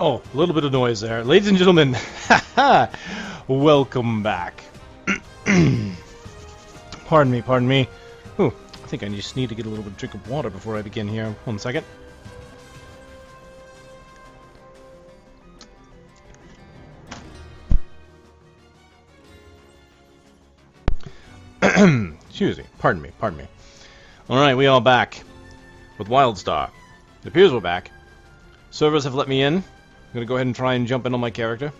Oh, a little bit of noise there. Ladies and gentlemen, welcome back. Pardon me, pardon me. Ooh, I think I just need to get a little bit of drink of water before I begin here. 1 second. Excuse me, pardon me, pardon me. Alright, we are back with Wildstar. It appears we're back. Servers have let me in. I'm gonna go ahead and try and jump in on my character.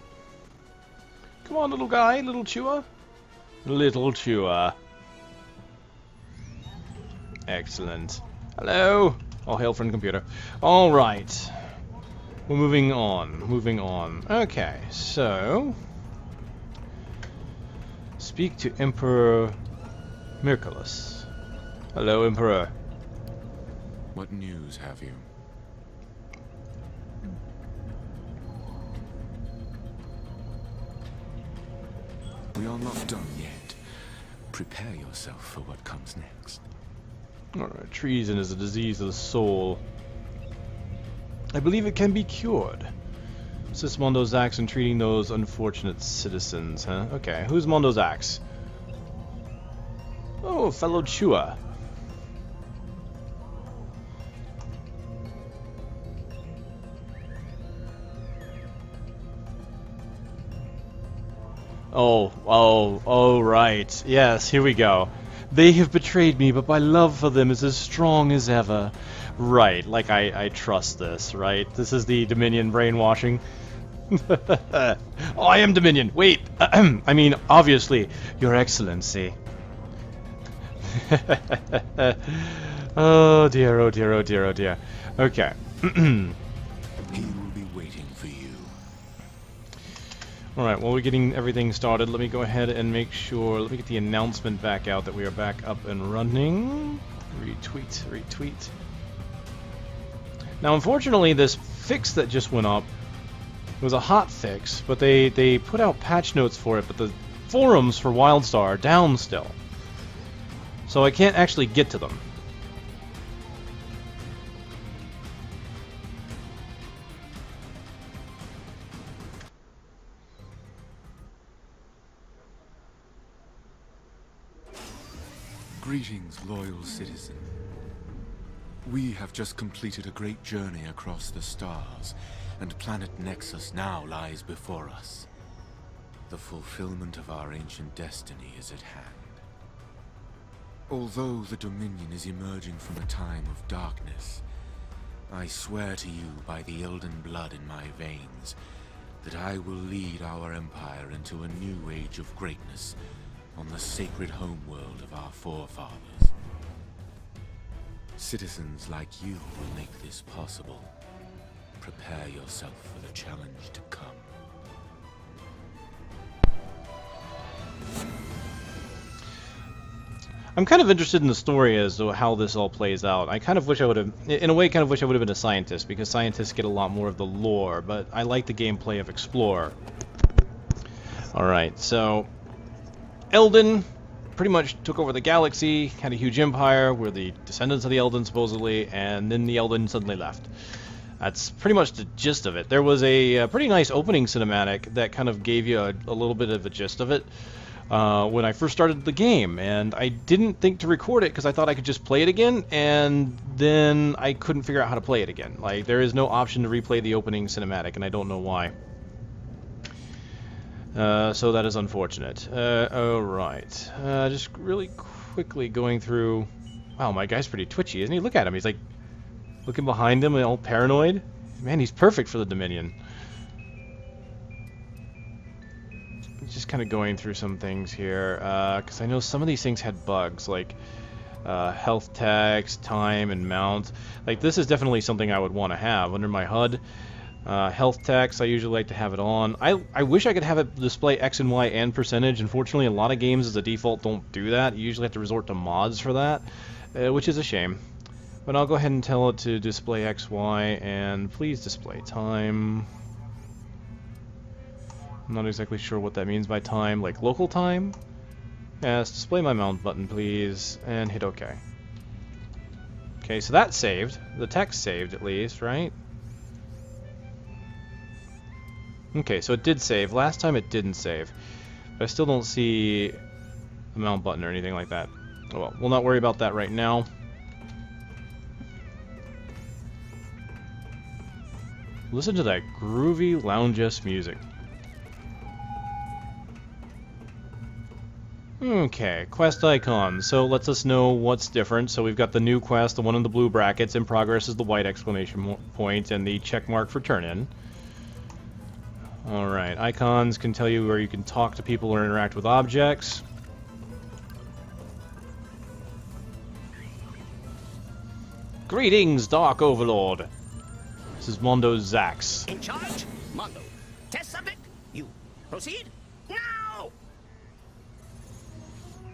Come on, little guy, little chewer. Little chewer. Excellent. Hello! All hail friend computer. Alright. We're moving on. Moving on. Okay, so... Speak to Emperor Mirculus. Hello, Emperor. What news have you? We are not done yet. Prepare yourself for what comes next. Alright, treason is a disease of the soul. I believe it can be cured. Assist Mondo's axe in treating those unfortunate citizens, huh? Okay, who's Mondo's axe? Oh, fellow Chua. Oh, right. Yes, here we go. They have betrayed me, but my love for them is as strong as ever. Right, like I trust this, right? This is the Dominion brainwashing. Oh, I am Dominion. Wait, I mean, obviously, Your Excellency. Oh dear, oh dear, oh dear, oh dear. Okay. He will be waiting for you. Alright, while we're getting everything started, let me go ahead and make sure, let me get the announcement back out that we are back up and running. Retweet, retweet. Now, unfortunately, this fix that just went up was a hot fix, but they put out patch notes for it, but the forums for Wildstar are down still. So I can't actually get to them. Greetings, loyal citizen. We have just completed a great journey across the stars, and planet Nexus now lies before us. The fulfillment of our ancient destiny is at hand. Although the Dominion is emerging from a time of darkness, I swear to you by the Elden blood in my veins that I will lead our empire into a new age of greatness on the sacred homeworld of our forefathers. Citizens like you will make this possible. Prepare yourself for the challenge to come. I'm kind of interested in the story as to how this all plays out. I kind of wish I would have, in a way, kind of wish I would have been a scientist, because scientists get a lot more of the lore, but I like the gameplay of Explorer. Alright, so Elden pretty much took over the galaxy, had a huge empire, we're the descendants of the Elden, supposedly, and then the Elden suddenly left. That's pretty much the gist of it. There was a pretty nice opening cinematic that kind of gave you a little bit of a gist of it. When I first started the game, and I didn't think to record it because I thought I could just play it again, and then I couldn't figure out how to play it again. Like, there is no option to replay the opening cinematic, and I don't know why. So that is unfortunate. Alright. Just really quickly going through... Wow, my guy's pretty twitchy, isn't he? Look at him, he's like looking behind him and all paranoid. Man, he's perfect for the Dominion. Just kind of going through some things here, because I know some of these things had bugs, like health tags, time, and mount. Like, this is definitely something I would want to have under my HUD. Health tags, I usually like to have it on. I wish I could have it display X and Y and percentage. Unfortunately, a lot of games as a default don't do that. You usually have to resort to mods for that, which is a shame. But I'll go ahead and tell it to display X, Y, and please display time. I'm not exactly sure what that means by time, like local time? Yes, display my mount button, please, and hit OK. Okay, so that saved. The text saved, at least, right? Okay, so it did save. Last time it didn't save. But I still don't see a mount button or anything like that. Oh well, we'll not worry about that right now. Listen to that groovy lounge-esque music. Okay, quest icons. So lets us know what's different. So we've got the new quest, the one in the blue brackets. In progress is the white exclamation point, and the check mark for turn in. Alright, icons can tell you where you can talk to people or interact with objects. Greetings, Dark Overlord. This is Mondo Zax. In charge, Mondo. Test subject, you. Proceed now.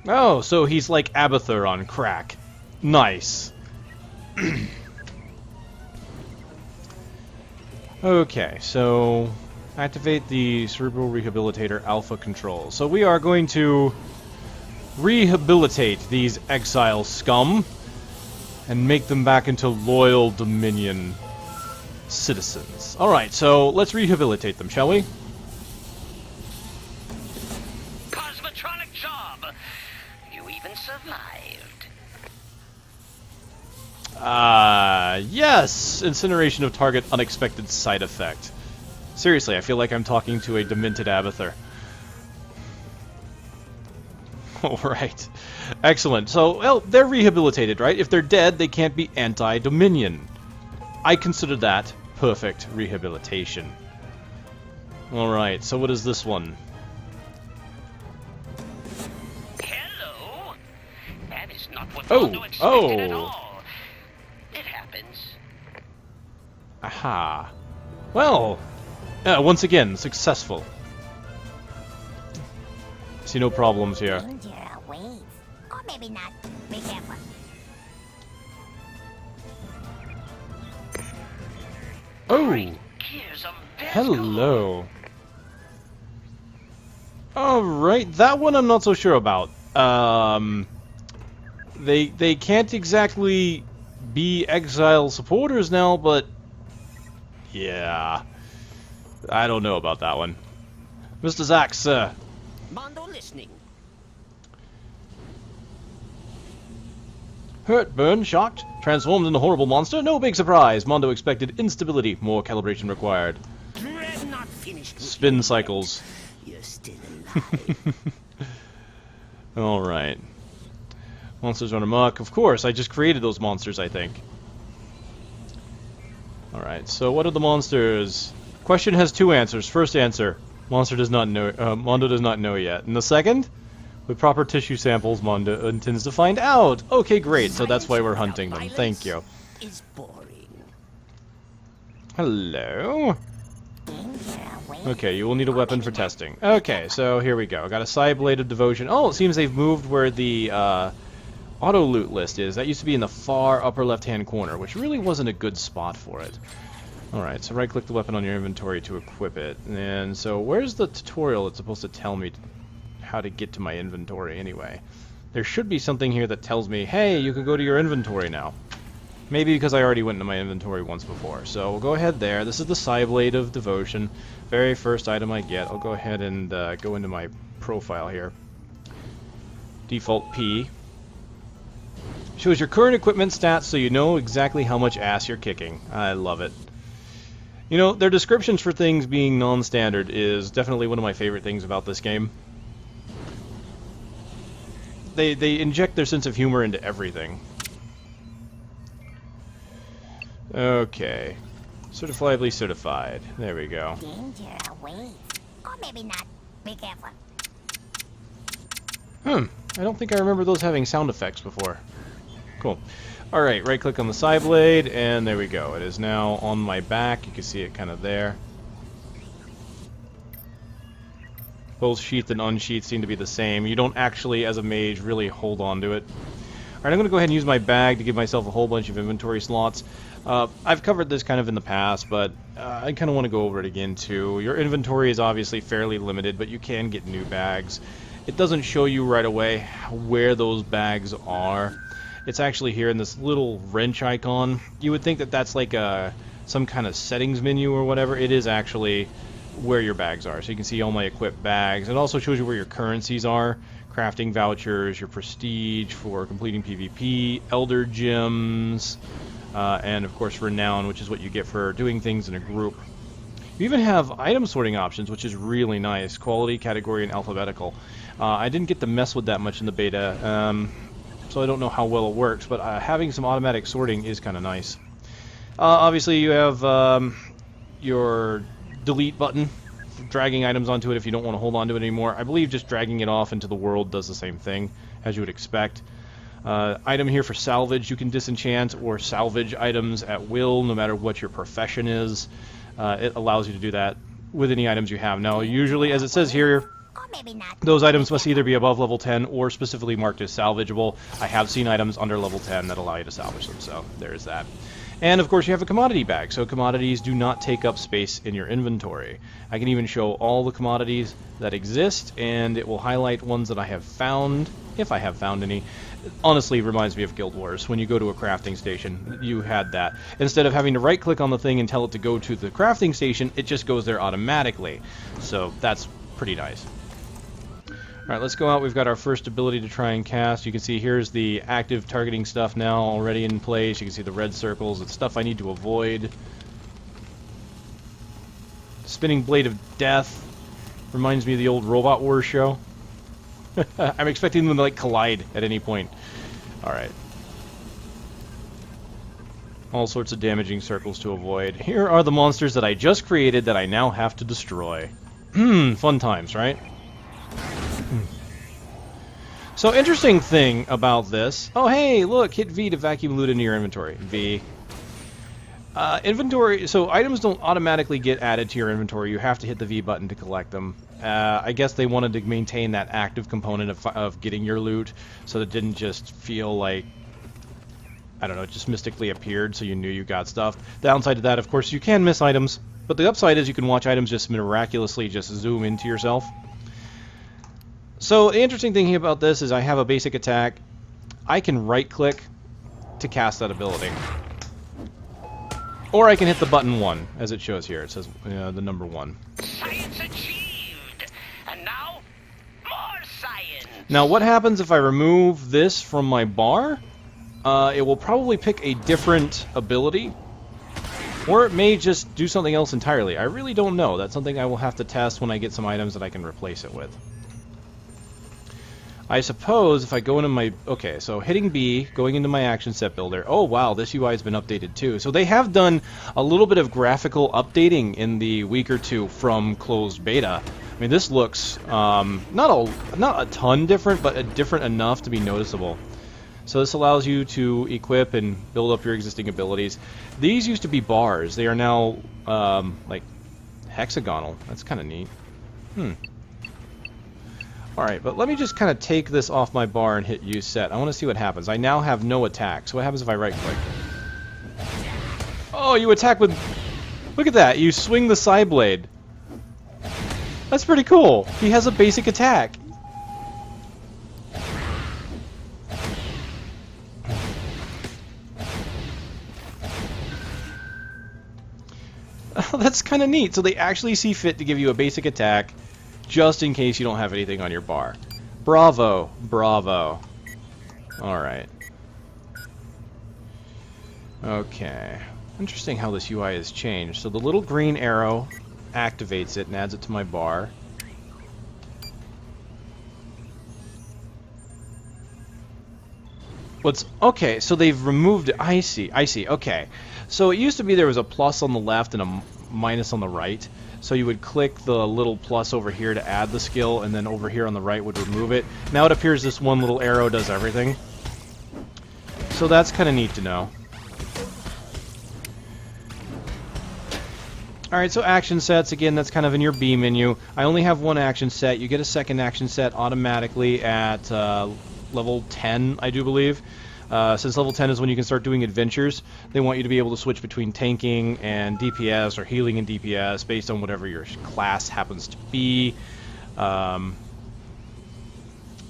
Oh, so he's like Abathur on crack. Nice. Okay, so activate the Cerebral Rehabilitator Alpha control. So we are going to rehabilitate these exile scum and make them back into loyal Dominion citizens. Alright, so let's rehabilitate them, shall we? Cosmotronic job. You even survived. Yes! Incineration of target, unexpected side effect. Seriously, I feel like I'm talking to a demented Abathur. Alright. Excellent. So, well, they're rehabilitated, right? If they're dead, they can't be anti-Dominion. I consider that perfect rehabilitation. Alright, so what is this one? Hello. That is not what Oh, Mondo expected at oh. all. It happens. Aha. Well, once again, successful. See no problems here. Danger awaits. Or maybe not. Be careful. Oh, Gears of Vesco. hello. Alright, that one I'm not so sure about. They can't exactly be exile supporters now, but yeah, I don't know about that one. Mr. Zax, Mondo listening. hurt, burned, shocked, transformed into a horrible monster? No big surprise. Mondo expected instability, more calibration required. Dread not finished. with Spin you cycles. yet. You're still alive. Alright. Monsters run amok. Of course, I just created those monsters, I think. Alright, so what are the monsters? Question has two answers. First answer, monster does not know. Mondo does not know yet. And the second, with proper tissue samples, Mondo intends to find out. Okay, great. So that's why we're hunting them. Thank you. Is boring. Hello. Danger awaits. Okay, you will need a weapon for testing. Okay, so here we go. Got a Psi Blade of Devotion. Oh, it seems they've moved where the auto loot list is. That used to be in the far upper left-hand corner, which really wasn't a good spot for it. Alright, so right-click the weapon on your inventory to equip it. And so where's the tutorial that's supposed to tell me how to get to my inventory anyway? There should be something here that tells me, hey, you can go to your inventory now. Maybe because I already went into my inventory once before. So we'll go ahead there. This is the Psi Blade of Devotion. Very first item I get. I'll go ahead and go into my profile here. Default P. Shows your current equipment stats so you know exactly how much ass you're kicking. I love it. You know, their descriptions for things being non-standard is definitely one of my favorite things about this game. They inject their sense of humor into everything. Okay. Certifiably certified. There we go. Danger awaits. Or maybe not. Be careful. I don't think I remember those having sound effects before. Cool. Alright, right click on the Psi Blade, and there we go. It is now on my back. You can see it kind of there. Both sheath and unsheath seem to be the same. You don't actually, as a mage, really hold on to it. Alright, I'm going to go ahead and use my bag to give myself a whole bunch of inventory slots. I've covered this kind of in the past, but I kind of want to go over it again too. Your inventory is obviously fairly limited, but you can get new bags. It doesn't show you right away where those bags are. It's actually here in this little wrench icon. You would think that that's like some kind of settings menu or whatever. It is actually where your bags are. So you can see all my equipped bags. It also shows you where your currencies are. Crafting vouchers, your prestige for completing PvP, elder gems, and of course renown, which is what you get for doing things in a group. You even have item sorting options, which is really nice. Quality, category, and alphabetical. I didn't get to mess with that much in the beta, so I don't know how well it works, but having some automatic sorting is kind of nice. Obviously, you have your delete button, dragging items onto it if you don't want to hold on to it anymore. I believe just dragging it off into the world does the same thing, as you would expect. Item here for salvage. You can disenchant or salvage items at will, no matter what your profession is. It allows you to do that with any items you have. Now, usually, as it says here, Or maybe not. those items must either be above level 10 or specifically marked as salvageable. I have seen items under level 10 that allow you to salvage them, so there is that. And of course you have a commodity bag, so commodities do not take up space in your inventory. I can even show all the commodities that exist, and it will highlight ones that I have found, if I have found any. Honestly, it reminds me of Guild Wars. When you go to a crafting station, you had that. Instead of having to right click on the thing and tell it to go to the crafting station, it just goes there automatically. So that's pretty nice. Alright, let's go out. We've got our first ability to try and cast. You can see here's the active targeting stuff now already in place. You can see the red circles. It's stuff I need to avoid. Spinning Blade of Death reminds me of the old Robot Wars show. I'm expecting them to like collide at any point. Alright. All sorts of damaging circles to avoid. Here are the monsters that I just created that I now have to destroy. Fun times, right? So, interesting thing about this. Oh, hey, look, hit V to vacuum loot into your inventory. V. Inventory, so items don't automatically get added to your inventory. You have to hit the V button to collect them. I guess they wanted to maintain that active component of getting your loot, so that it didn't just feel like, I don't know, it just mystically appeared so you knew you got stuff. Downside to that, of course, you can miss items, but the upside is you can watch items just miraculously just zoom into yourself. So the interesting thing about this is I have a basic attack. I can right-click to cast that ability. Or I can hit the button 1, as it shows here. It says the number 1. Science achieved! And now, more science! Now what happens if I remove this from my bar? It will probably pick a different ability. Or it may just do something else entirely. I really don't know. That's something I will have to test when I get some items that I can replace it with. I suppose if I go into my... Okay, so hitting B, going into my action set builder. Oh, wow, this UI has been updated too. So they have done a little bit of graphical updating in the week or two from closed beta. I mean, this looks not a ton different, but different enough to be noticeable. So this allows you to equip and build up your existing abilities. These used to be bars. They are now, like, hexagonal. That's kind of neat. Alright, but let me just kind of take this off my bar and hit use set. I want to see what happens. I now have no attack. So what happens if I right-click? Oh, you attack with... Look at that. You swing the side blade. That's pretty cool. He has a basic attack. That's kind of neat. So they actually see fit to give you a basic attack just in case you don't have anything on your bar. Bravo. Bravo. Alright. Okay. Interesting how this UI has changed. So the little green arrow activates it and adds it to my bar. Okay, so they've removed it. I see, okay. So it used to be there was a plus on the left and a minus on the right. So you would click the little plus over here to add the skill, and then over here on the right would remove it. Now it appears this one little arrow does everything. So that's kind of neat to know. Alright, so action sets, again, that's kind of in your B menu. I only have one action set. You get a second action set automatically at level 10, I do believe. Since level 10 is when you can start doing adventures, they want you to be able to switch between tanking and DPS or healing and DPS based on whatever your class happens to be.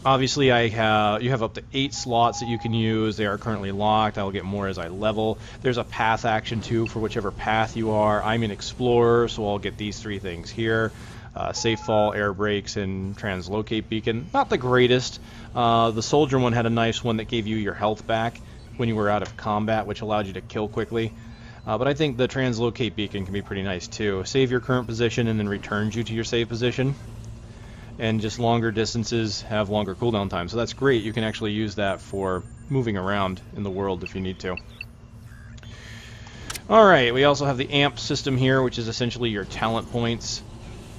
Obviously, you have up to 8 slots that you can use. They are currently locked. I will get more as I level. There's a path action too for whichever path you are. I'm an explorer, so I'll get these 3 things here. Safe fall, air brakes, and translocate beacon. Not the greatest. The soldier one had a nice one that gave you your health back when you were out of combat, which allowed you to kill quickly. But I think the translocate beacon can be pretty nice too. Save your current position and then returns you to your save position. And just longer distances have longer cooldown time. So that's great. You can actually use that for moving around in the world if you need to. Alright, we also have the amp system here, which is essentially your talent points.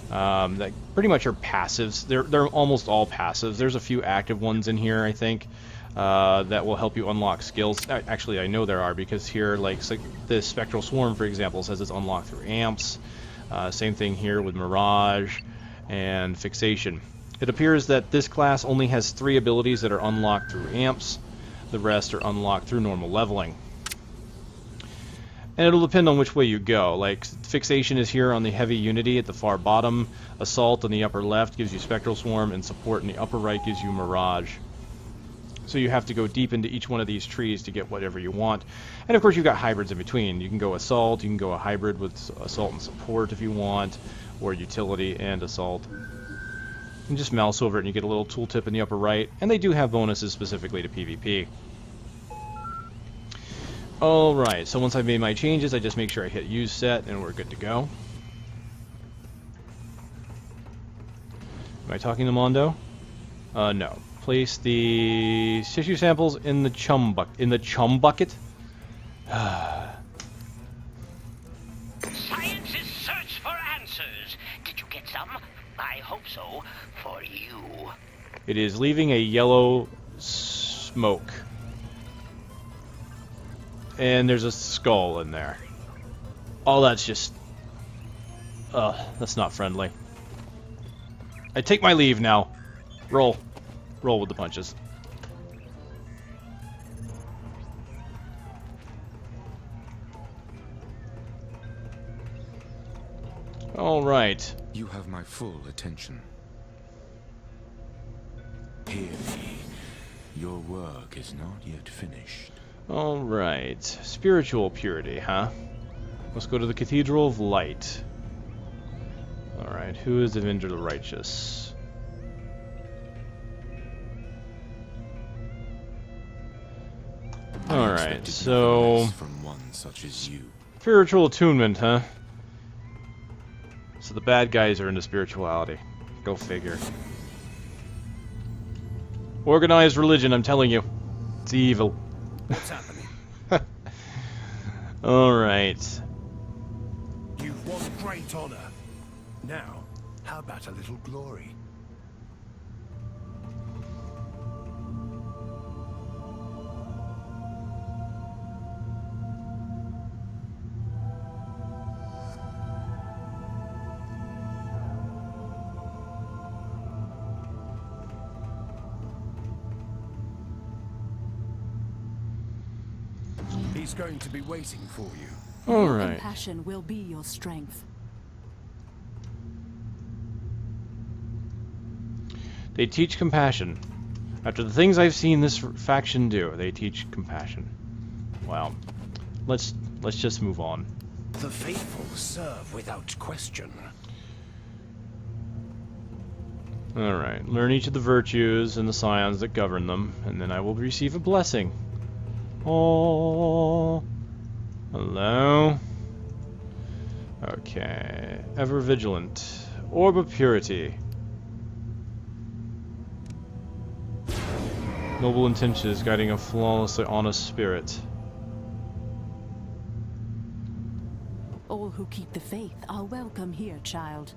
That pretty much are passives. They're almost all passives. There's a few active ones in here, I think, that will help you unlock skills. Actually, I know there are, because here, like the Spectral Swarm, for example, says it's unlocked through amps. Same thing here with Mirage and Fixation. It appears that this class only has 3 abilities that are unlocked through amps. The rest are unlocked through normal leveling. And it'll depend on which way you go. Like, Fixation is here on the Heavy Unity at the far bottom. Assault on the upper left gives you Spectral Swarm, and Support in the upper right gives you Mirage. So you have to go deep into each one of these trees to get whatever you want. And of course you've got hybrids in between. You can go Assault, you can go a hybrid with Assault and Support if you want, or Utility and Assault. You can just mouse over it and you get a little tooltip in the upper right, and they do have bonuses specifically to PvP. Alright, so once I've made my changes, I just make sure I hit Use Set, and we're good to go. Am I talking to Mondo? No. Place the tissue samples in the chum bucket. Science's search for answers. Did you get some? I hope so. For you. It is leaving a yellow smoke. And there's a skull in there. Oh, that's just... that's not friendly. I take my leave now. Roll. Roll with the punches. Alright. You have my full attention. Hear me. Your work is not yet finished. Alright. Spiritual purity, huh? Let's go to the Cathedral of Light. Alright, who is Avenger the Righteous? Alright, so... from one such as you. Spiritual attunement, huh? So the bad guys are into spirituality. Go figure. Organized religion, I'm telling you. It's evil. What's happening? Alright. You've won great honor. Now, how about a little glory? He's going to be waiting for you. Alright. Compassion will be your strength. They teach compassion. After the things I've seen this faction do, they teach compassion. Wow. Let's just move on. The faithful serve without question. Alright. Learn each of the virtues and the scions that govern them, and then I will receive a blessing. Oh, hello. Okay. Ever vigilant. Orb of purity. Noble intentions guiding a flawlessly honest spirit. All who keep the faith are welcome here, child.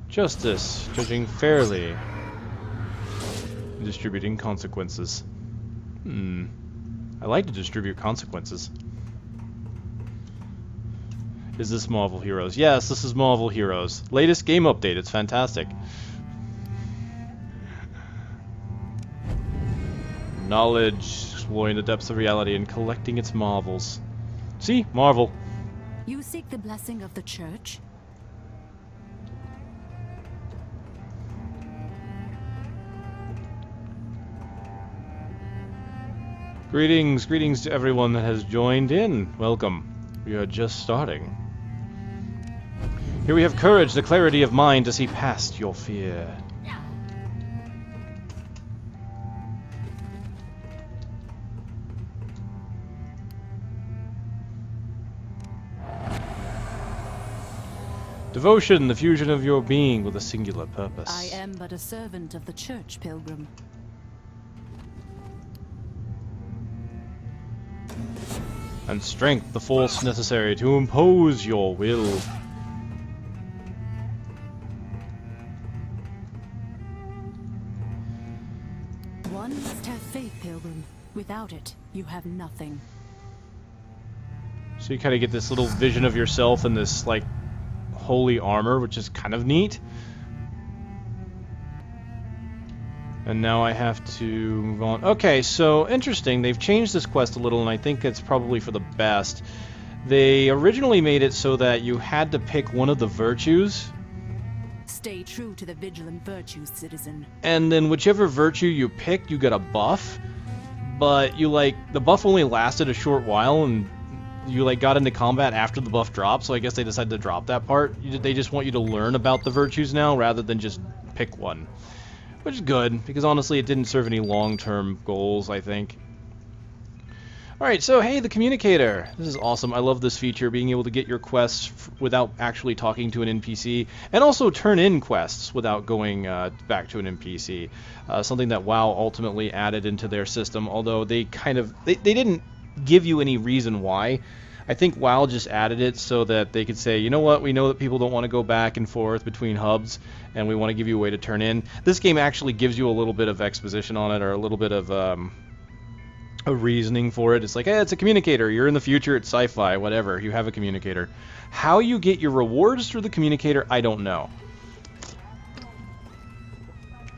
Justice, judging fairly, distributing consequences. I like to distribute consequences. Is this Marvel Heroes? Yes, this is Marvel Heroes. Latest game update, it's fantastic. Knowledge, exploring the depths of reality and collecting its marvels. See? Marvel. You seek the blessing of the church? Greetings, greetings to everyone that has joined in. Welcome. We are just starting. Here we have courage, the clarity of mind to see past your fear. Devotion, the fusion of your being with a singular purpose. I am but a servant of the church, pilgrim. And strength, the force necessary to impose your will. One must have faith, pilgrim. Without it, you have nothing. So you kind of get this little vision of yourself in this, like, holy armor, which is kind of neat. And now I have to move on. Okay, so interesting. They've changed this quest a little, and I think it's probably for the best. They originally made it so that you had to pick one of the virtues. Stay true to the vigilant virtues, citizen. And then whichever virtue you picked, you get a buff. But you, like, the buff only lasted a short while, and you, like, got into combat after the buff dropped, so I guess they decided to drop that part. They just want you to learn about the virtues now, rather than just pick one. Which is good, because honestly it didn't serve any long-term goals, I think. Alright, so hey, the communicator. This is awesome. I love this feature, being able to get your quests without actually talking to an NPC, and also turn in quests without going back to an NPC. Something that WoW ultimately added into their system, although they kind of... They didn't give you any reason why. I think WoW just added it so that they could say, you know what, we know that people don't want to go back and forth between hubs, and we want to give you a way to turn in. This game actually gives you a little bit of exposition on it, or a little bit of a reasoning for it. It's like, hey, it's a communicator. You're in the future, it's sci-fi, whatever. You have a communicator. How you get your rewards through the communicator, I don't know.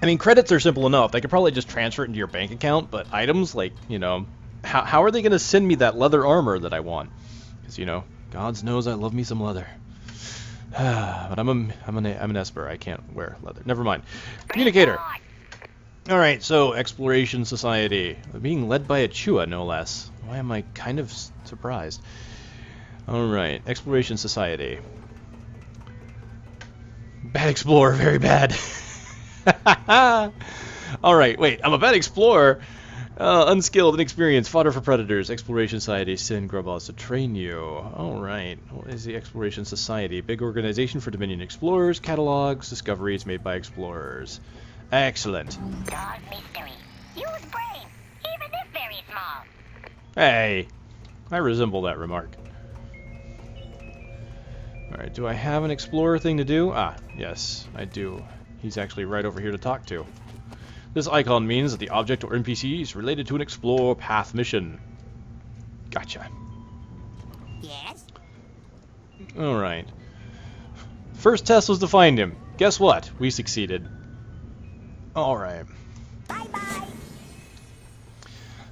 I mean, credits are simple enough. They could probably just transfer it into your bank account, but items, like, you know, how are they going to send me that leather armor that I want? Because, you know, God knows I love me some leather. But I'm an Esper. I can't wear leather. Never mind. Communicator. All right, so Exploration Society. Being led by a Chua, no less. Why am I kind of surprised? All right, Exploration Society. Bad explorer, very bad. All right, wait. I'm a bad explorer. Unskilled, inexperienced, fodder for predators. Exploration Society, send grubballs to train you. Alright, what is the Exploration Society? Big organization for Dominion explorers, catalogs, discoveries made by explorers. Excellent. Dark mystery. Use brain, even if very small. Hey, I resemble that remark. Alright, do I have an explorer thing to do? Ah, yes, I do. He's actually right over here to talk to. This icon means that the object or NPC is related to an Explore Path mission. Gotcha. Yes? Alright. First test was to find him. Guess what? We succeeded. Alright. Bye-bye.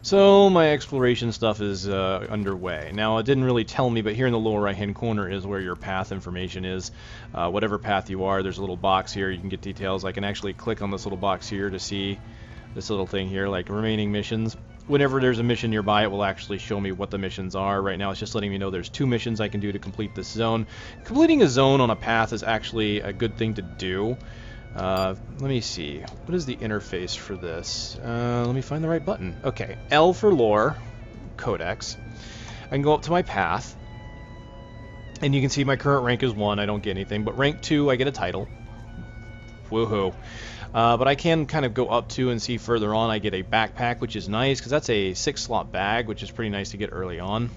So, my exploration stuff is underway. Now, it didn't really tell me, but here in the lower right-hand corner is where your path information is. Whatever path you are, there's a little box here. You can get details. I can actually click on this little box here to see this little thing here, like remaining missions. Whenever there's a mission nearby, it will actually show me what the missions are. Right now, it's just letting me know there's 2 missions I can do to complete this zone. Completing a zone on a path is actually a good thing to do. Let me see. What is the interface for this? Let me find the right button. Okay, L for lore, codex. I can go up to my path, and you can see my current rank is 1. I don't get anything, but rank 2, I get a title. Woohoo. But I can kind of go up to and see further on. I get a backpack, which is nice, because that's a 6-slot bag, which is pretty nice to get early on.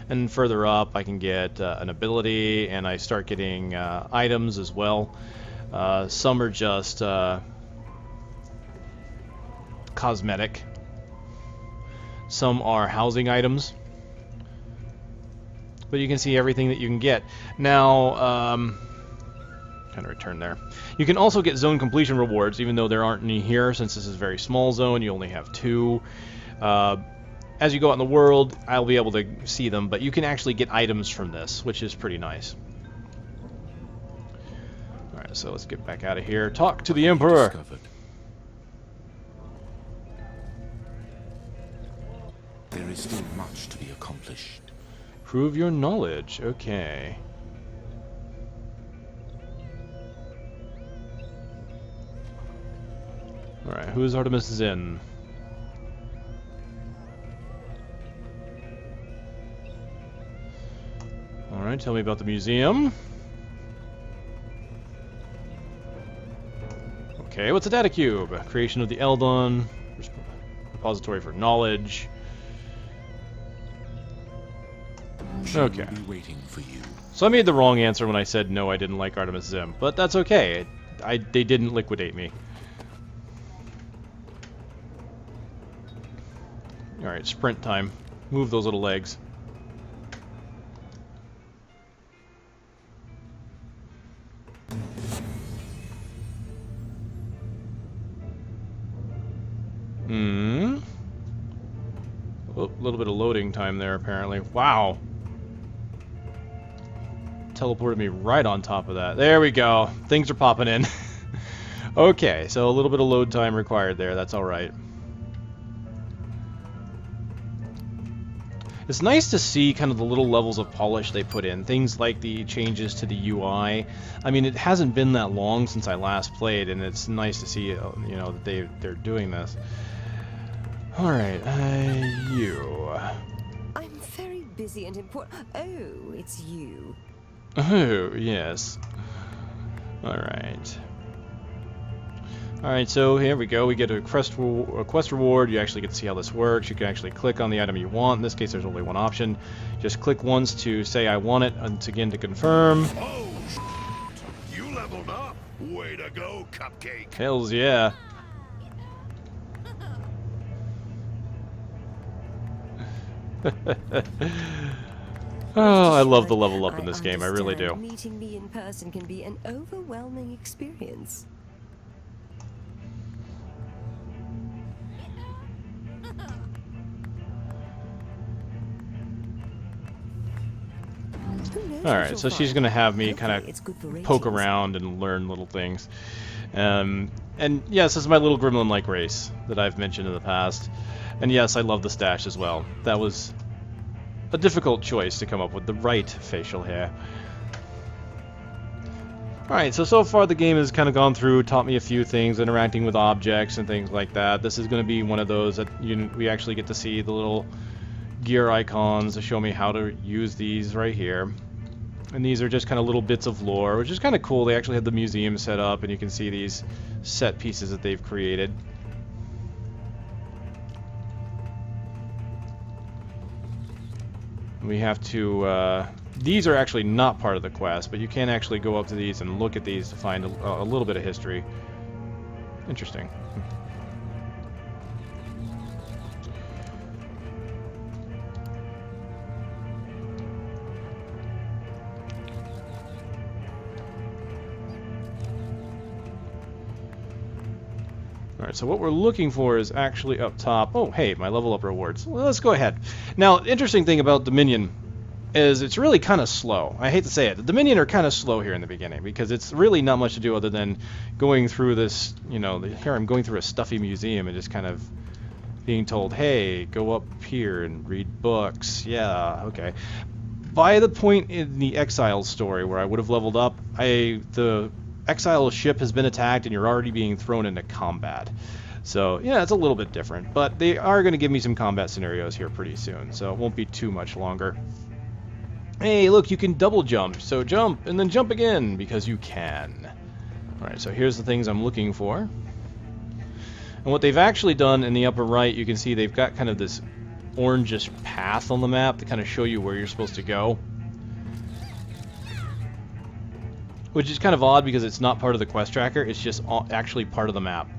And further up, I can get an ability, and I start getting items as well. Some are just cosmetic. Some are housing items. But you can see everything that you can get. Now, kind of return there. You can also get zone completion rewards, even though there aren't any here, since this is a very small zone. You only have 2. As you go out in the world, I'll be able to see them, but you can actually get items from this, which is pretty nice. Alright, so let's get back out of here. Talk to the Emperor! There is still much to be accomplished. Prove your knowledge. Okay. Alright, who is Artemis Zinn? Alright, tell me about the museum. Okay, what's a data cube? Creation of the Eldon. Repository for knowledge. Okay. Be waiting for you. So I made the wrong answer when I said no, I didn't like Artemis Zim, but that's okay. They didn't liquidate me. Alright, sprint time. Move those little legs. A little bit of loading time there, apparently. Wow. Teleported me right on top of that. There we go. Things are popping in. Okay, so a little bit of load time required there. That's alright. It's nice to see kind of the little levels of polish they put in. Things like the changes to the UI. I mean, it hasn't been that long since I last played, and it's nice to see, you know, that they're doing this. Alright, you. I'm very busy and important. Oh, it's you. Oh, yes. Alright. Alright, so here we go. We get a quest reward. You actually get to see how this works. You can actually click on the item you want. In this case, there's only one option. Just click once to say I want it, and again to confirm. Oh, you leveled up. Way to go, Cupcake. Hells yeah. Oh, I love the level up in this game. I really do. Meeting me in person can be an overwhelming experience. Alright, so she's going to have me kind of poke around and learn little things. And yes, this is my little gremlin-like race that I've mentioned in the past. And yes, I love the stash as well. That was a difficult choice to come up with the right facial hair. Alright, so far the game has kind of gone through, taught me a few things, interacting with objects and things like that. This is going to be one of those that we actually get to see the little gear icons to show me how to use these right here. And these are just kind of little bits of lore, which is kind of cool. They actually have the museum set up, and you can see these set pieces that they've created. We have to, these are actually not part of the quest, but you can actually go up to these and look at these to find a little bit of history. Interesting. Alright, so what we're looking for is actually up top. Oh, hey, my level up rewards. Well, let's go ahead. Now, interesting thing about Dominion is it's really kind of slow. I hate to say it. The Dominion are kind of slow here in the beginning because it's really not much to do other than going through this, you know, here I'm going through a stuffy museum and just kind of being told, hey, go up here and read books. Yeah, okay. By the point in the Exile story where I would have leveled up, the Exile ship has been attacked and you're already being thrown into combat. So, yeah, it's a little bit different. But they are going to give me some combat scenarios here pretty soon, so it won't be too much longer. Hey, look, you can double jump. So jump, and then jump again, because you can. Alright, so here's the things I'm looking for. And what they've actually done in the upper right, you can see they've got kind of this orangish path on the map to kind of show you where you're supposed to go. Which is kind of odd because it's not part of the quest tracker, it's just actually part of the map.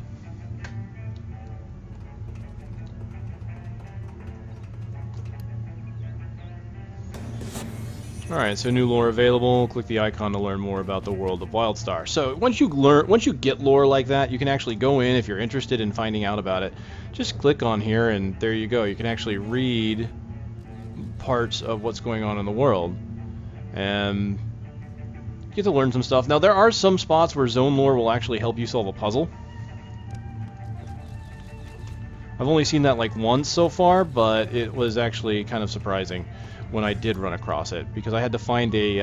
Alright, so new lore available. Click the icon to learn more about the world of Wildstar. So once you get lore like that, you can actually go in if you're interested in finding out about it. Just click on here and there you go. You can actually read parts of what's going on in the world. And you get to learn some stuff. Now there are some spots where zone lore will actually help you solve a puzzle. I've only seen that like once so far, but it was actually kind of surprising when I did run across it, because I had to find a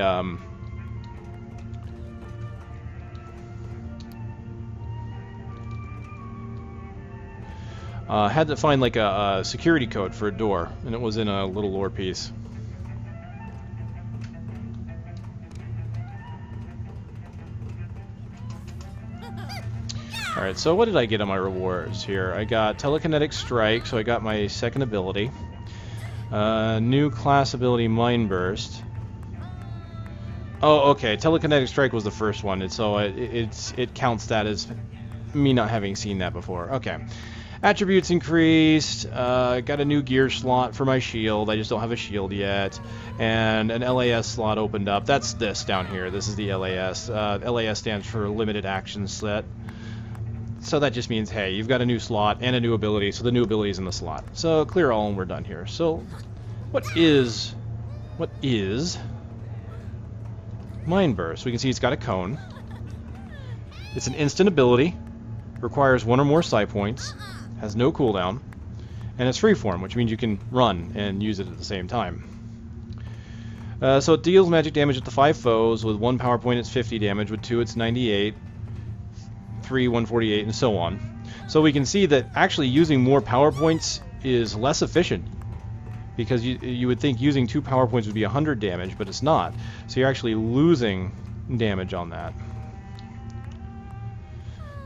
like a security code for a door, and it was in a little lore piece. Alright, so what did I get on my rewards here? I got Telekinetic Strike, so I got my second ability. New class ability, Mind Burst. Oh, okay. Telekinetic Strike was the first one, and so it counts that as me not having seen that before. Okay. Attributes increased. Got a new gear slot for my shield. I just don't have a shield yet. And an LAS slot opened up. That's this down here. This is the LAS. LAS stands for Limited Action Set. So that just means, hey, you've got a new slot and a new ability, so the new ability is in the slot. So clear all and we're done here. So what is Mind Burst? We can see it's got a cone. It's an instant ability, requires 1 or more psi points, has no cooldown, and it's freeform, which means you can run and use it at the same time. So it deals magic damage up to 5 foes. With 1 power point it's 50 damage, with 2 it's 98. 3, 148, and so on. So we can see that actually using more power points is less efficient, because you would think using 2 power points would be 100 damage, but it's not. So you're actually losing damage on that.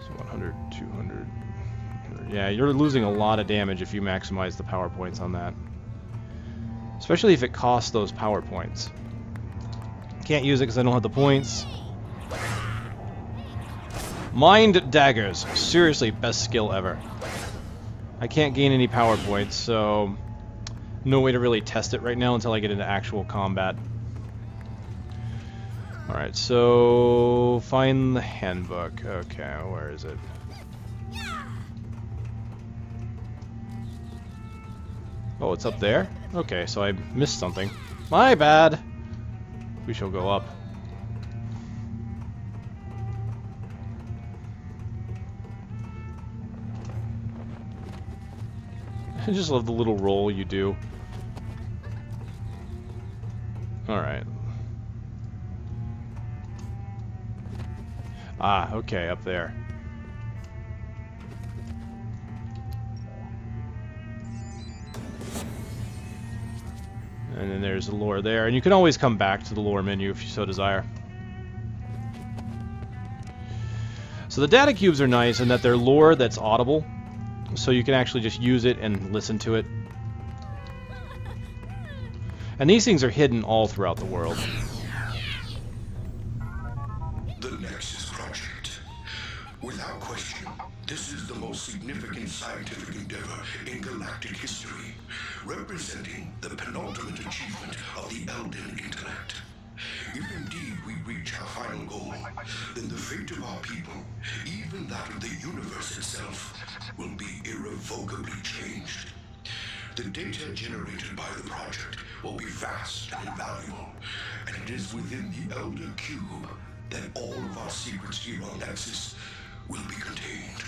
So 100, 200, 100. Yeah, you're losing a lot of damage if you maximize the power points on that. Especially if it costs those power points. Can't use it because I don't have the points. Mind Daggers. Seriously, best skill ever. I can't gain any power points, so no way to really test it right now until I get into actual combat. Alright, so find the handbook. Okay, where is it? Oh, it's up there? Okay, so I missed something. My bad! We shall go up. I just love the little roll you do. Alright. Ah, okay, up there. And then there's the lore there. And you can always come back to the lore menu if you so desire. So the data cubes are nice in that they're lore that's audible. So you can actually just use it and listen to it. And these things are hidden all throughout the world. The Nexus Project. Without question, this is the most significant scientific endeavor in galactic history, representing the penultimate achievement of the Elden intellect. If indeed we reach our final goal, then the fate of our people, even that of the universe itself, will be irrevocably changed. The data generated by the project will be vast and invaluable, and it is within the Elder Cube that all of our secrets here on Nexus will be contained.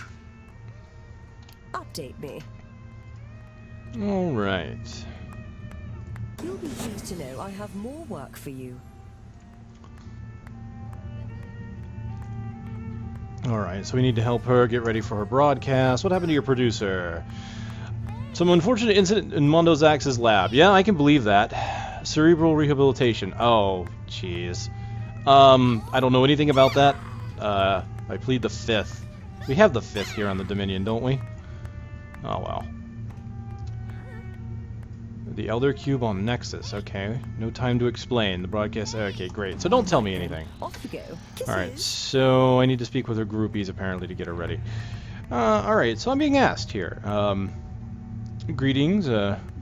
Update me. Alright. You'll be pleased to know I have more work for you. Alright, so we need to help her get ready for her broadcast. What happened to your producer? Some unfortunate incident in Mondo Zax's lab. Yeah, I can believe that. Cerebral rehabilitation. Oh, jeez. I don't know anything about that. I plead the 5th. We have the 5th here on the Dominion, don't we? Oh, well. The Elder Cube on Nexus. Okay. No time to explain. The broadcast... Okay, great. So don't tell me anything. Off we go. Alright, so I need to speak with her groupies, apparently, to get her ready. Alright, so I'm being asked here. Greetings,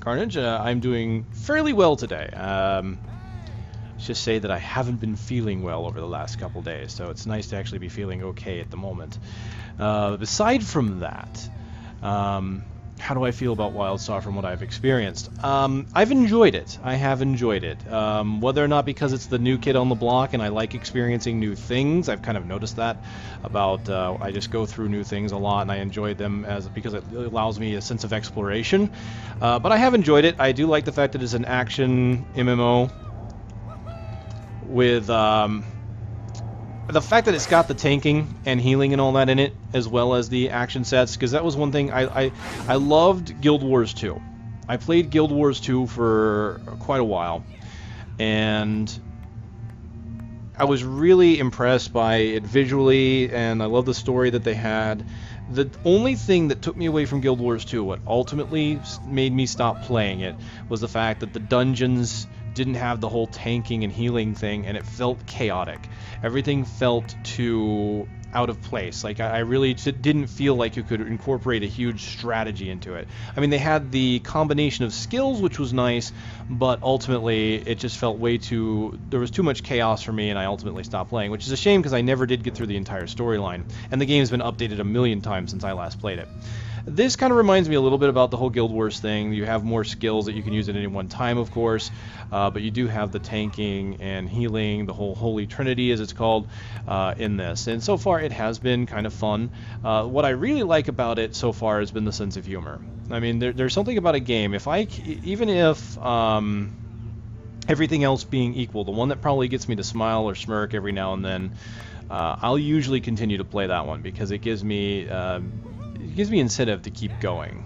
Carnage. I'm doing fairly well today. Let's just say that I haven't been feeling well over the last couple days, so it's nice to actually be feeling okay at the moment. Aside from that, how do I feel about Wildstar from what I've experienced? I've enjoyed it. I have enjoyed it. Whether or not because it's the new kid on the block and I like experiencing new things, I've kind of noticed that about I just go through new things a lot and I enjoy them because it allows me a sense of exploration. But I have enjoyed it. I do like the fact that it's an action MMO with the fact that it's got the tanking and healing and all that in it, as well as the action sets, because that was one thing I loved Guild Wars 2. I played Guild Wars 2 for quite a while, and I was really impressed by it visually, and I love the story that they had. The only thing that took me away from Guild Wars 2, what ultimately made me stop playing it, was the fact that the dungeons didn't have the whole tanking and healing thing, and it felt chaotic. Everything felt too out of place. Like, I really didn't feel like you could incorporate a huge strategy into it. I mean, they had the combination of skills, which was nice, but ultimately it just felt way too... There was too much chaos for me, and I ultimately stopped playing, which is a shame because I never did get through the entire storyline, and the game's been updated a million times since I last played it. This kind of reminds me a little bit about the whole Guild Wars thing. You have more skills that you can use at any one time, of course, but you do have the tanking and healing, the whole Holy Trinity, as it's called, in this. And so far, it has been kind of fun. What I really like about it so far has been the sense of humor. I mean, there's something about a game. Even if everything else being equal, the one that probably gets me to smile or smirk every now and then, I'll usually continue to play that one because it gives me incentive to keep going.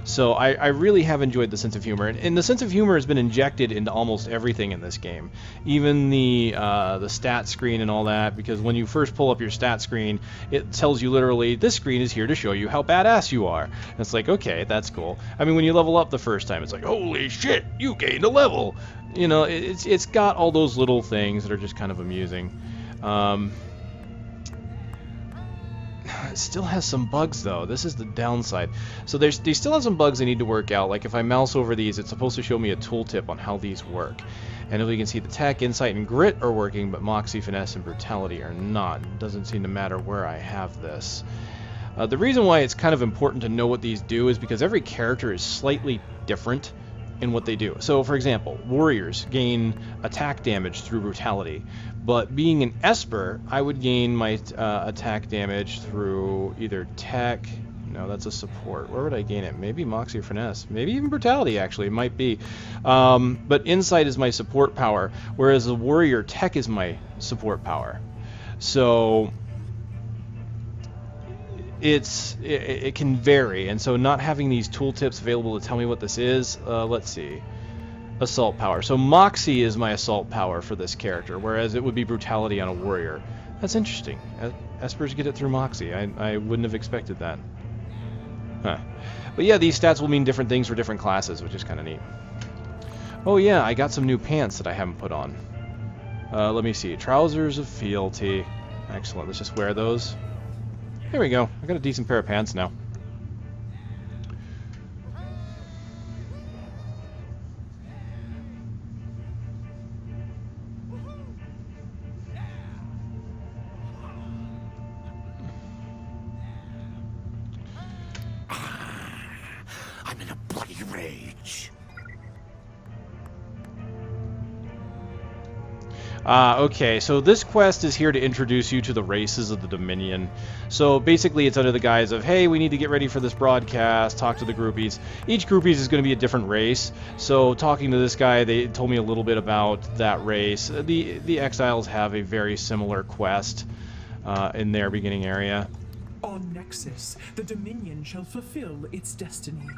So I really have enjoyed the sense of humor, and the sense of humor has been injected into almost everything in this game, even the stat screen and all that, because when you first pull up your stat screen, it tells you literally, this screen is here to show you how badass you are. And it's like, okay, that's cool. I mean, when you level up the first time, it's like, holy shit, you gained a level. You know, it's got all those little things that are just kind of amusing. It still has some bugs, though. This is the downside. So they still have some bugs I need to work out. Like if I mouse over these, it's supposed to show me a tooltip on how these work. And as we can see, the tech, insight, and grit are working, but moxie, finesse, and brutality are not. It doesn't seem to matter where I have this. The reason why it's kind of important to know what these do is because every character is slightly different in what they do. So, for example, warriors gain attack damage through brutality, but being an Esper, I would gain my attack damage through either tech. No, that's a support. Where would I gain it? Maybe moxie or finesse. Maybe even brutality, actually. It might be. But insight is my support power, whereas a warrior, tech is my support power. So it can vary, and so not having these tooltips available to tell me what this is, let's see. Assault power. So moxie is my assault power for this character, whereas it would be brutality on a warrior. That's interesting. Espers get it through moxie. I wouldn't have expected that. Huh. But yeah, these stats will mean different things for different classes, which is kind of neat. Oh yeah, I got some new pants that I haven't put on. Let me see. Trousers of fealty. Excellent. Let's just wear those. There we go. I got a decent pair of pants now. I'm in a bloody rage. Okay, so this quest is here to introduce you to the races of the Dominion. So basically it's under the guise of, hey, we need to get ready for this broadcast, talk to the groupies. Each groupies is going to be a different race. So talking to this guy, they told me a little bit about that race. The Exiles have a very similar quest in their beginning area. On Nexus, the Dominion shall fulfill its destiny.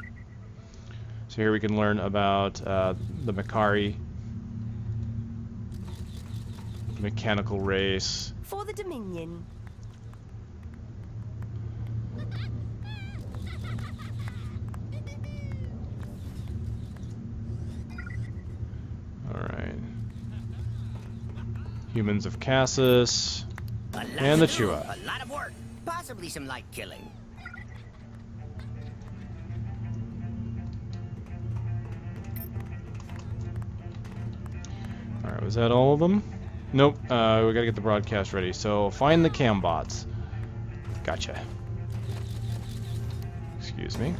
So here we can learn about the Makari mechanical race. For the Dominion. Alright. Humans of Cassis. And the Chua. A lot of work. Possibly some light killing. Alright, was that all of them? Nope, we gotta get the broadcast ready. So, find the cam bots. Gotcha. Excuse me.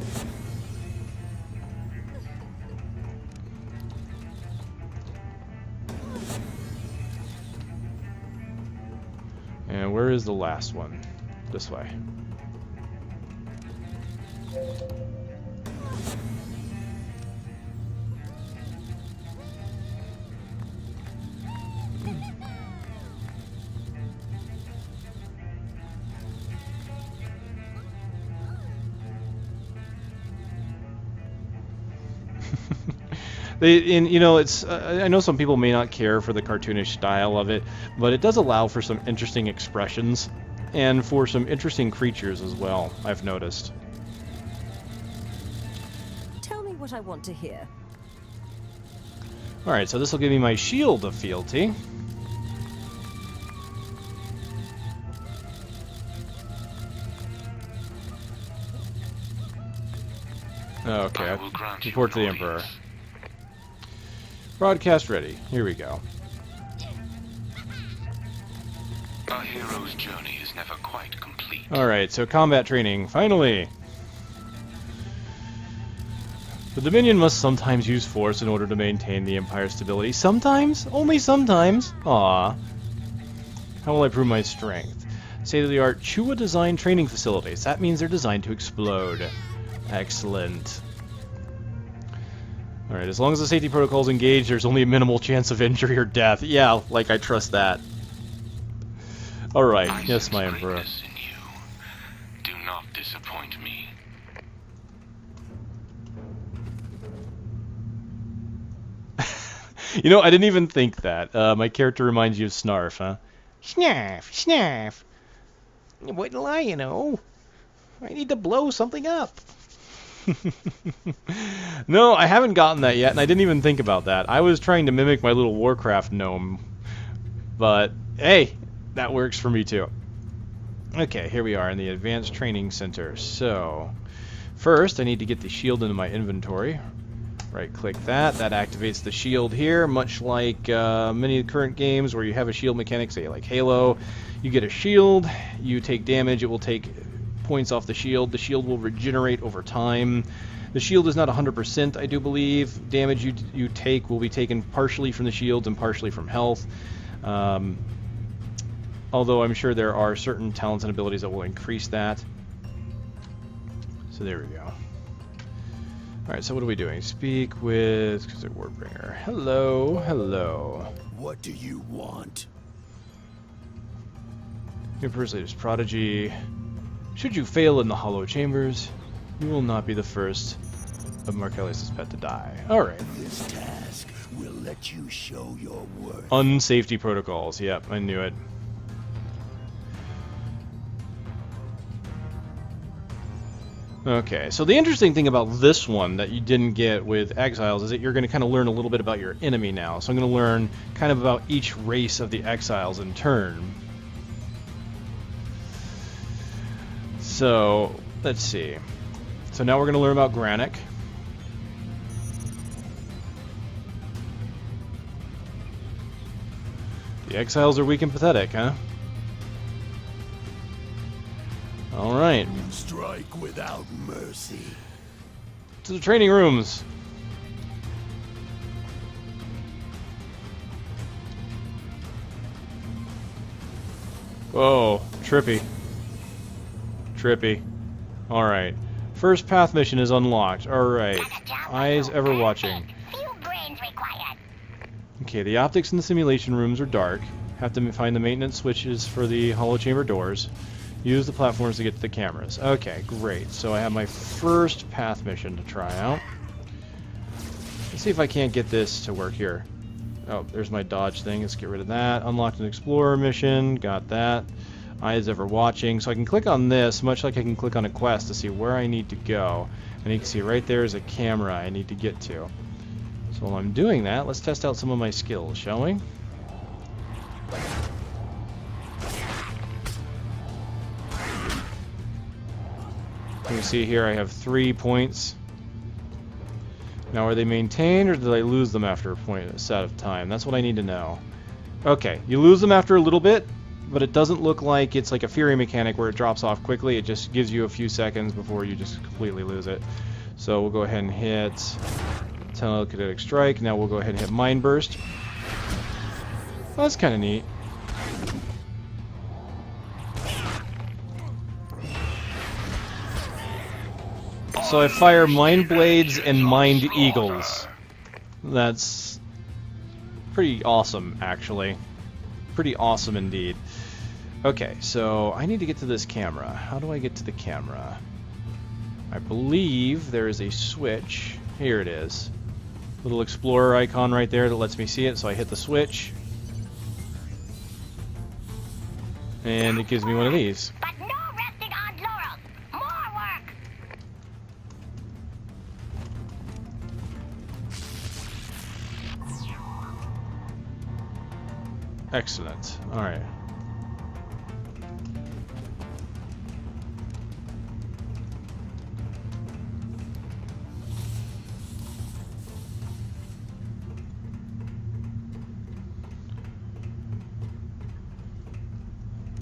And where is the last one? This way. You know, it's I know some people may not care for the cartoonish style of it, but it does allow for some interesting expressions and for some interesting creatures as well, I've noticed. Tell me what I want to hear. Alright, so this will give me my shield of fealty. Okay, report to the Emperor. Broadcast ready. Here we go. Our hero's journey is never quite complete. Alright, so combat training, finally! The Dominion must sometimes use force in order to maintain the Empire's stability. Sometimes? Only sometimes? Aww. How will I prove my strength? State-of-the-art Chua design training facilities. That means they're designed to explode. Excellent. Alright, as long as the safety protocol's engaged, there's only a minimal chance of injury or death. Yeah, like I trust that. Alright, yes, my Emperor. Do not disappoint me. You know, I didn't even think that. My character reminds you of Snarf, huh? Snarf, Snarf. What'll I know? I need to blow something up. No, I haven't gotten that yet, and I didn't even think about that. I was trying to mimic my little Warcraft gnome. But, hey, that works for me too. Okay, here we are in the Advanced Training Center. So, first I need to get the shield into my inventory. Right-click that. That activates the shield here, much like many of the current games where you have a shield mechanic, say like Halo. You get a shield, you take damage, it will take points off the shield. The shield will regenerate over time. The shield is not 100%, I do believe. Damage you take will be taken partially from the shield and partially from health. Although I'm sure there are certain talents and abilities that will increase that. So there we go. Alright, so what are we doing? Speak with Wordbringer. Hello, hello. What do you want? Emperor's latest prodigy. Should you fail in the hollow chambers, you will not be the first of Marcellus's pet to die. Alright. This task will let you show your worth. Unsafety protocols. Yep, I knew it. Okay, so the interesting thing about this one that you didn't get with Exiles is that you're going to kind of learn a little bit about your enemy now. So I'm going to learn kind of about each race of the Exiles in turn. So, let's see. So now we're going to learn about Granic. The Exiles are weak and pathetic, huh? Alright. Strike without mercy. To the training rooms. Whoa, trippy. Trippy. Alright. First path mission is unlocked. Alright. Eyes ever watching. Few brains required. Okay, the optics in the simulation rooms are dark. Have to find the maintenance switches for the hollow chamber doors. Use the platforms to get to the cameras. Okay, great. So I have my first path mission to try out. Let's see if I can't get this to work here. Oh, there's my dodge thing. Let's get rid of that. Unlocked an explorer mission. Got that. Eyes ever watching. So I can click on this, much like I can click on a quest to see where I need to go. And you can see right there is a camera I need to get to. So while I'm doing that, let's test out some of my skills, shall we? You can see here I have 3 points. Now, are they maintained, or did I lose them after a set of time? That's what I need to know. Okay, you lose them after a little bit, but it doesn't look like it's like a Fury mechanic where it drops off quickly. It just gives you a few seconds before you just completely lose it. So we'll go ahead and hit Telekinetic Strike. Now we'll go ahead and hit Mind Burst. Well, that's kind of neat. So I fire Mind Blades and Mind Eagles. That's pretty awesome, actually. Pretty awesome indeed. Okay, so I need to get to this camera. How do I get to the camera? I believe there is a switch. Here it is. Little explorer icon right there that lets me see it, so I hit the switch. And it gives me one of these. But no resting on laurels. More work. Excellent. Alright.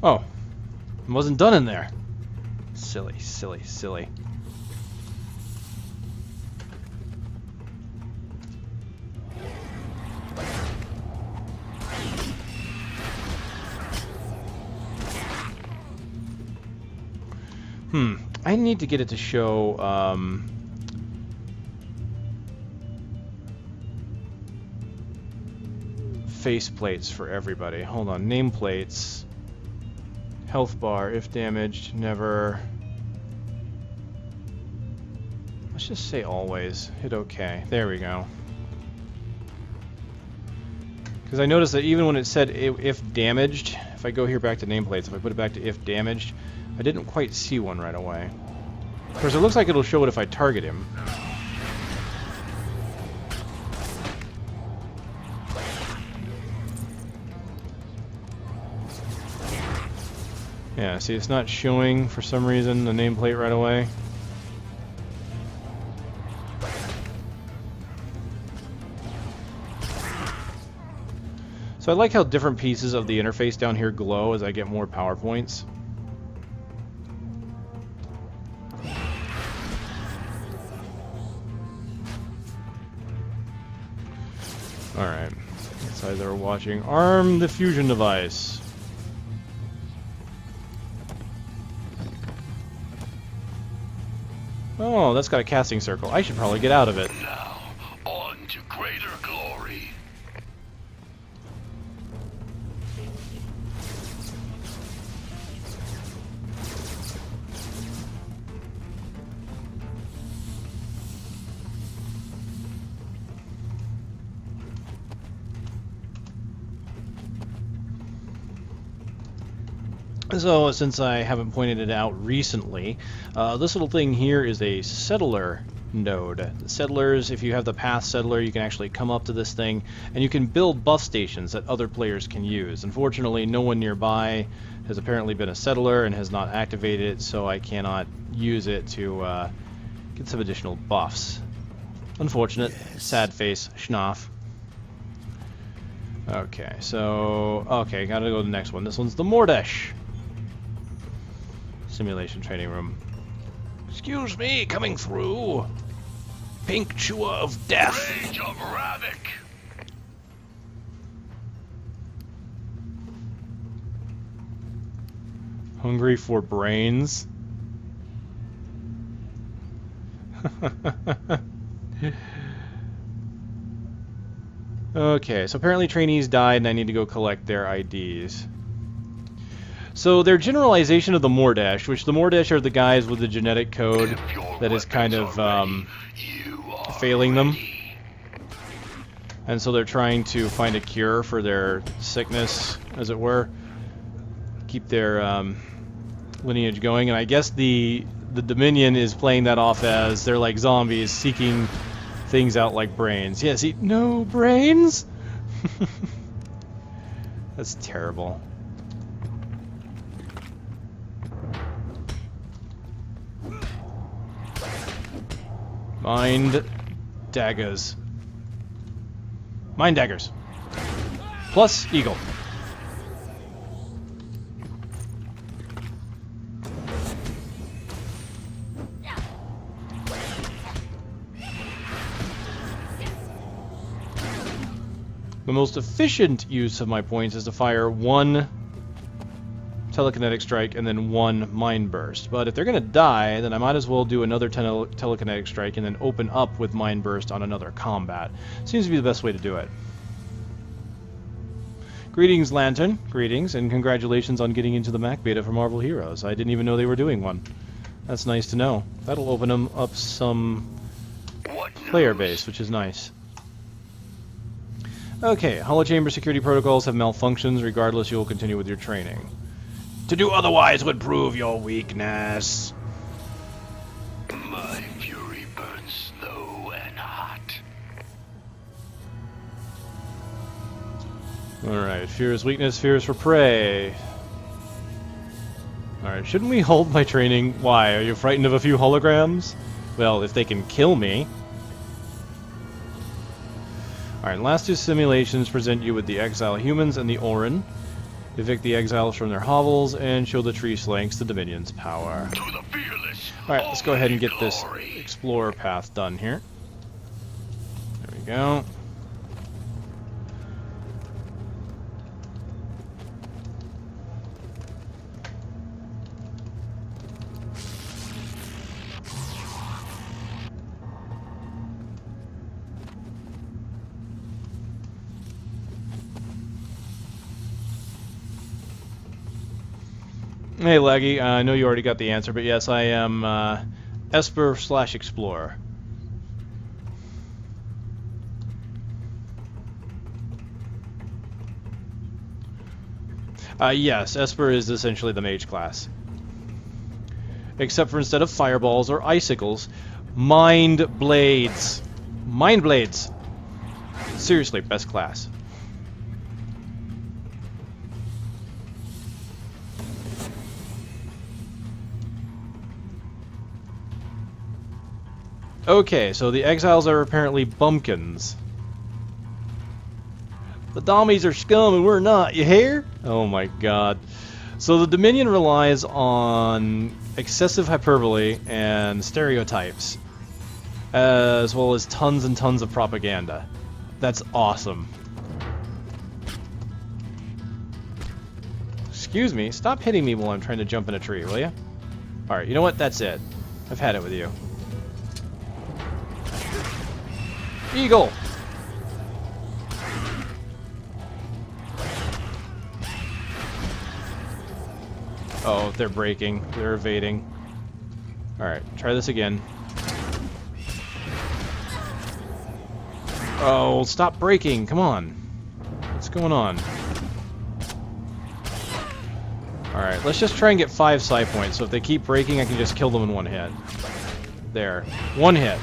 Oh, it wasn't done in there. Silly, silly, silly. I need to get it to show, face plates for everybody. Hold on, nameplates. Health bar, if damaged, never. Let's just say always. Hit OK. There we go. Because I noticed that even when it said if damaged, if I go here back to nameplates, if I put it back to if damaged, I didn't quite see one right away. Of course, it looks like it'll show it if I target him. Yeah, see, it's not showing for some reason the nameplate right away. So I like how different pieces of the interface down here glow as I get more power points. Alright, it's either watching Arm the Fusion Device. Oh, that's got a casting circle. I should probably get out of it. Now, on to greater glory. So, since I haven't pointed it out recently, this little thing here is a settler node. Settlers, if you have the path settler, you can actually come up to this thing, and you can build buff stations that other players can use. Unfortunately, no one nearby has apparently been a settler and has not activated it, so I cannot use it to get some additional buffs. Unfortunate. Yes. Sad face. Schnoff. Okay, so... Okay, gotta go to the next one. This one's the Mordesh. Simulation training room. Excuse me, coming through. Pink chewer of death. Rage of Ravik. Hungry for brains. Okay, so apparently trainees died and I need to go collect their IDs. So their generalization of the Mordesh, which the Mordesh are the guys with the genetic code that is kind of failing them. And so they're trying to find a cure for their sickness, as it were. Keep their lineage going. And I guess the Dominion is playing that off as they're like zombies seeking things out like brains. Yes, no brains? That's terrible. Mind daggers. Mind daggers. Plus eagle. The most efficient use of my points is to fire one telekinetic strike and then one mind burst. But if they're going to die, then I might as well do another telekinetic strike and then open up with mind burst on another combat. Seems to be the best way to do it. Greetings, Lantern. Greetings, and congratulations on getting into the Mac beta for Marvel Heroes. I didn't even know they were doing one. That's nice to know. That'll open them up some player base, which is nice. Okay, holochamber security protocols have malfunctions. Regardless, you will continue with your training. To do otherwise would prove your weakness. My fury burns slow and hot. Alright, fear is weakness, fear is for prey. Alright, shouldn't we hold my training? Why, are you frightened of a few holograms? Well, if they can kill me. Alright, last two simulations present you with the Exile humans and the Orin. Evict the exiles from their hovels and show the tree slanks the Dominion's power. Alright, let's go ahead and get this Explorer path done here. There we go. Hey Laggy, I know you already got the answer, but yes, I am Esper/Explorer. Yes, Esper is essentially the mage class. Except for instead of fireballs or icicles, mind blades. Mind blades! Seriously, best class. Okay, so the exiles are apparently bumpkins. The Dommies are scum and we're not, you hear? Oh my god. So the Dominion relies on excessive hyperbole and stereotypes, as well as tons and tons of propaganda. That's awesome. Excuse me, stop hitting me while I'm trying to jump in a tree, will you? Alright, you know what? That's it. I've had it with you. Eagle! Oh, they're breaking. They're evading. Alright, try this again. Oh, stop breaking! Come on! What's going on? Alright, let's just try and get 5 psi points, so if they keep breaking, I can just kill them in one hit. There. One hit.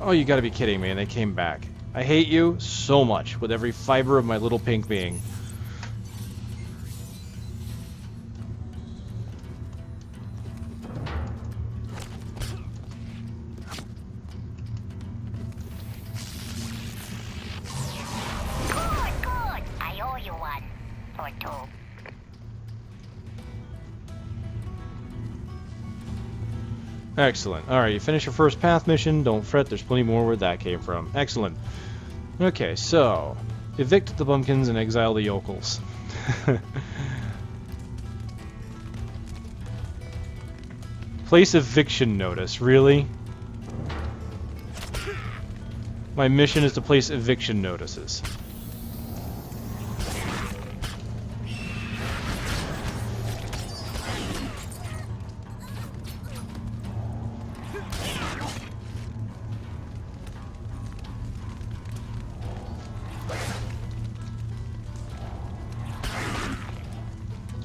Oh, you gotta be kidding me, and they came back. I hate you so much, with every fiber of my little pink being. Good. I owe you one. Or two. Excellent. Alright, you finish your first path mission. Don't fret, there's plenty more where that came from. Excellent. Okay, so... evict the bumpkins and exile the yokels. Place eviction notice, really? My mission is to place eviction notices.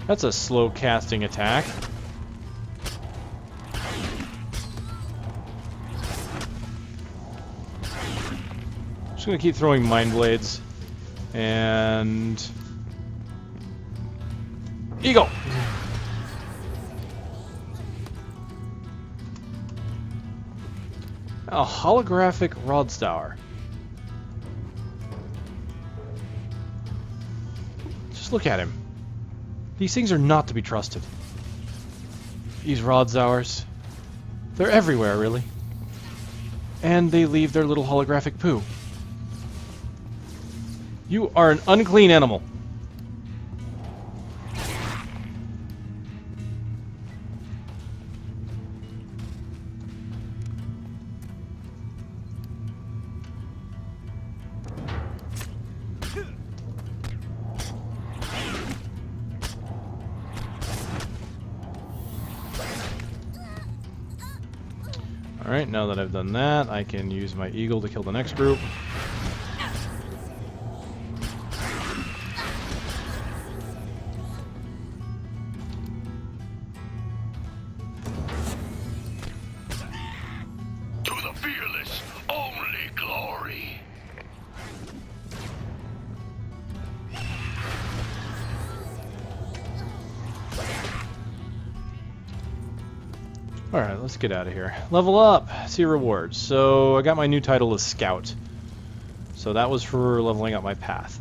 That's a slow casting attack. Just gonna keep throwing mind blades. And... Eagle! A holographic Wildstar. Just look at him. These things are not to be trusted. These Wildstar's. They're everywhere, really. And they leave their little holographic poo. You are an unclean animal. Alright, now that I've done that, I can use my eagle to kill the next group. To the fearless, only glory. Alright, let's get out of here. Level up! See rewards. So, I got my new title as Scout. So that was for leveling up my path.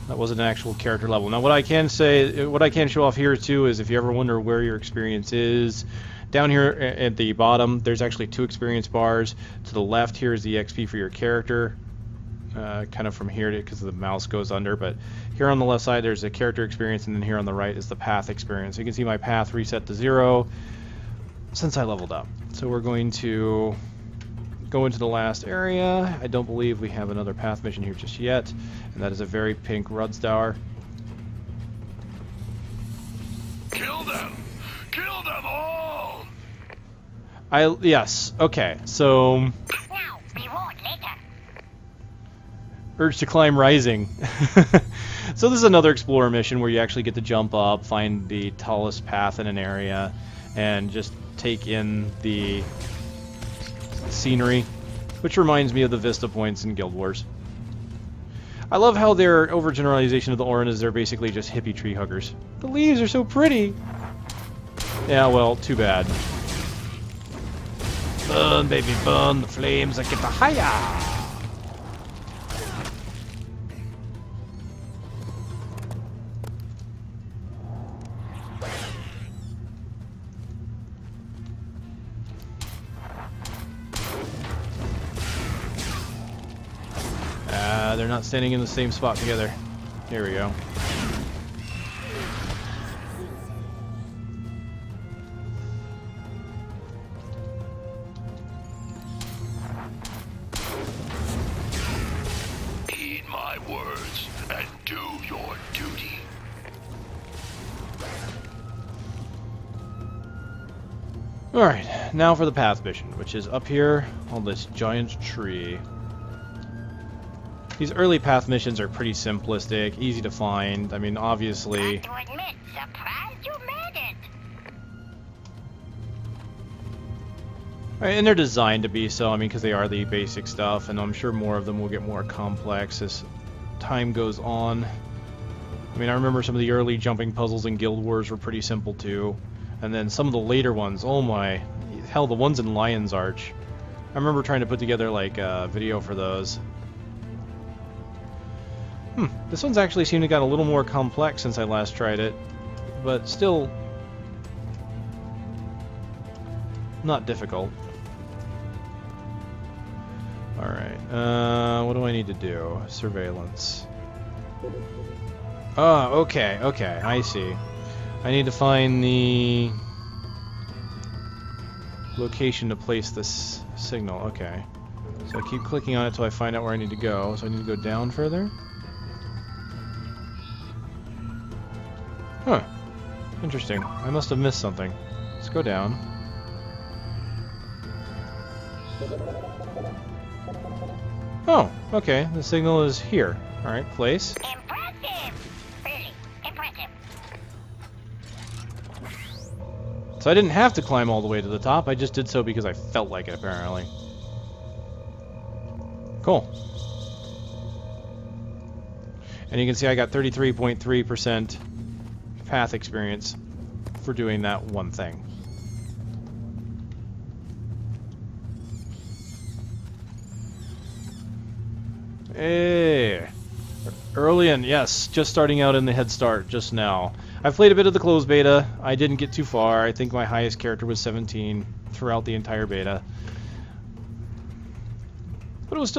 That wasn't an actual character level. Now what I can say, what I can show off here too is if you ever wonder where your experience is, down here at the bottom there's actually 2 experience bars. To the left here is the XP for your character. Kind of from here because the mouse goes under, but here on the left side there's a character experience, and then here on the right is the path experience. So you can see my path reset to 0 since I leveled up. So we're going to go into the last area. I don't believe we have another path mission here just yet, and that is a very pink Wildstar. Kill them! Kill them all! Yes, okay, so Now, reward later. Urge to Climb Rising. So this is another explorer mission where you actually get to jump up, find the tallest path in an area, and just take in the scenery, which reminds me of the Vista Points in Guild Wars. I love how their overgeneralization of the Orin is they're basically just hippie tree huggers. The leaves are so pretty! Yeah, well, too bad. Burn, baby, burn, the flames that get the higher! They're not standing in the same spot together. Here we go. Heed my words and do your duty. Alright, now for the path mission, which is up here on this giant tree. These early path missions are pretty simplistic, easy to find. I mean, obviously... Got to admit, surprised you made it. Right, and they're designed to be so, I mean, because they are the basic stuff, and I'm sure more of them will get more complex as time goes on. I mean, I remember some of the early jumping puzzles in Guild Wars were pretty simple too. And then some of the later ones, oh my... Hell, the ones in Lion's Arch. I remember trying to put together, like, a video for those. This one's actually seemed to got a little more complex since I last tried it, but still not difficult. Alright, what do I need to do? Surveillance. Oh, okay, I see. I need to find the location to place this signal, okay. So I keep clicking on it till I find out where I need to go, so I need to go down further? Huh. Interesting. I must have missed something. Let's go down. Oh, okay. The signal is here. Alright, place. Impressive! Really, impressive. So I didn't have to climb all the way to the top. I just did so because I felt like it, apparently. Cool. And you can see I got 33.3% path experience for doing that one thing. Hey. Early in, yes, just starting out in the Head Start just now. I've played a bit of the closed beta. I didn't get too far. I think my highest character was 17 throughout the entire beta. But it was still